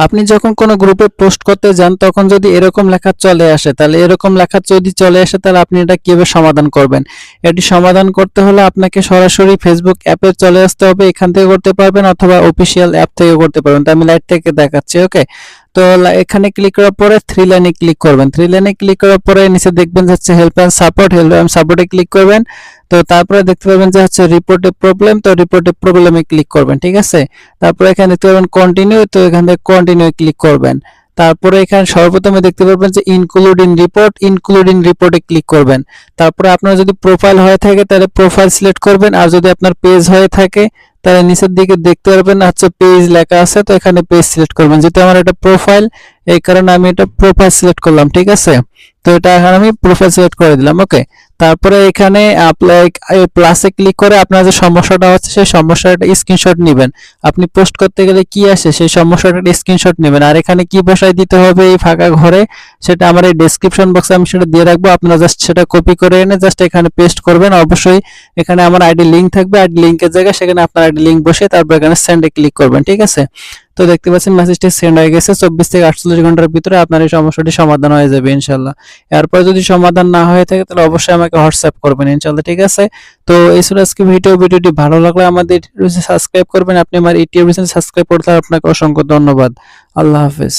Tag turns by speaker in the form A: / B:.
A: আপনি যখন কোনো গ্রুপে পোস্ট করতে যান তখন যদি এরকম লেখা চলে আসে, তাহলে এরকম লেখা যদি চলে আসে তাহলে আপনি এটা কিভাবে সমাধান করবেন? এটি সমাধান করতে হলে আপনাকে সরাসরি ফেসবুক অ্যাপে চলে আসতে হবে, এখান থেকে করতে পারবেন অথবা অফিসিয়াল অ্যাপ থেকে করতে পারবেন। তো আমি লাইট থেকে দেখাচ্ছি। ওকে, তো এখানে ক্লিক করার পরে থ্রি লাইনে ক্লিক করবেন। থ্রি লাইনে ক্লিক করার পরে নিচে দেখবেন যে হচ্ছে help and support, help and সাপোর্টে ক্লিক করবেন। তো তারপরে দেখতে পাবেন যে হচ্ছে রিপোর্টে প্রবলেম, তো রিপোর্টে প্রবলেমে ক্লিক করবেন। ঠিক আছে, তারপরে এখানে দেখতে পাবেন কন্টিনিউ, তো এখান থেকে কন্টিনিউ ক্লিক করবেন। তারপরে এখানে সর্বপ্রথমে দেখতে পাবেন যে ইনক্লুড ইন রিপোর্টে ক্লিক করবেন। তারপরে আপনার যদি প্রোফাইল হয়ে থাকে তাহলে প্রোফাইল সিলেক্ট করবেন, আর যদি আপনার পেজ হয়ে থাকে তাহলে নিচের দিকে দেখতে পারবেন হচ্ছে পেজ লেখা আছে, তো এখানে পেজ সিলেক্ট করবেন। যেহেতু আমার এটা প্রোফাইল, এই কারণে আমি এটা প্রোফাইল সিলেক্ট করলাম। ঠিক আছে, তো এটা এখন আমি প্রোফাইল সিলেক্ট করে দিলাম। ওকে, তারপরে এখানে অ্যাপ্লাই প্লাসে ক্লিক করে আপনার যে সমস্যাটা হচ্ছে সেই সমস্যাটা স্ক্রিনশট নেবেন। আপনি পোস্ট করতে গেলে কি আসে সেই সমস্যাটার স্ক্রিনশট নেবেন, আর এখানে কি বসাই দিতে হবে এই ফাঁকা ঘরে সেটা আমার এই ডেসক্রিপশন বক্সে আমি সেটা দিয়ে রাখবো। আপনারা জাস্ট সেটা কপি করে এনে জাস্ট এখানে পেস্ট করবেন। অবশ্যই এখানে আমার আইডি লিংক থাকবে, আইডি লিংকের জায়গায় সেখানে আপনার আইডি লিংক বসে তারপর এখানে সেন্ডে ক্লিক করবেন। ঠিক আছে, তো দেখতে পাচ্ছেন মেসেজটি সেন্ড হয়ে গেছে। 24 থেকে 48 ঘন্টার ভিতরে আপনার এই সমস্যাটি সমাধান হয়ে যাবে ইনশাআল্লাহ। এরপর যদি সমাধান না হয়ে থাকে তাহলে অবশ্যই আমাকে হোয়াটসঅ্যাপ করবেন ইনশাআল্লাহ। ঠিক আছে, তো এই ছিল আজকে ভিডিওটি ভালো লাগলে আমাদের সাবস্ক্রাইব করবেন। আপনি আমার ইউটিউব চ্যানেল সাবস্ক্রাইব করতে আপনাকে অসংখ্য ধন্যবাদ। আল্লাহ হাফেজ।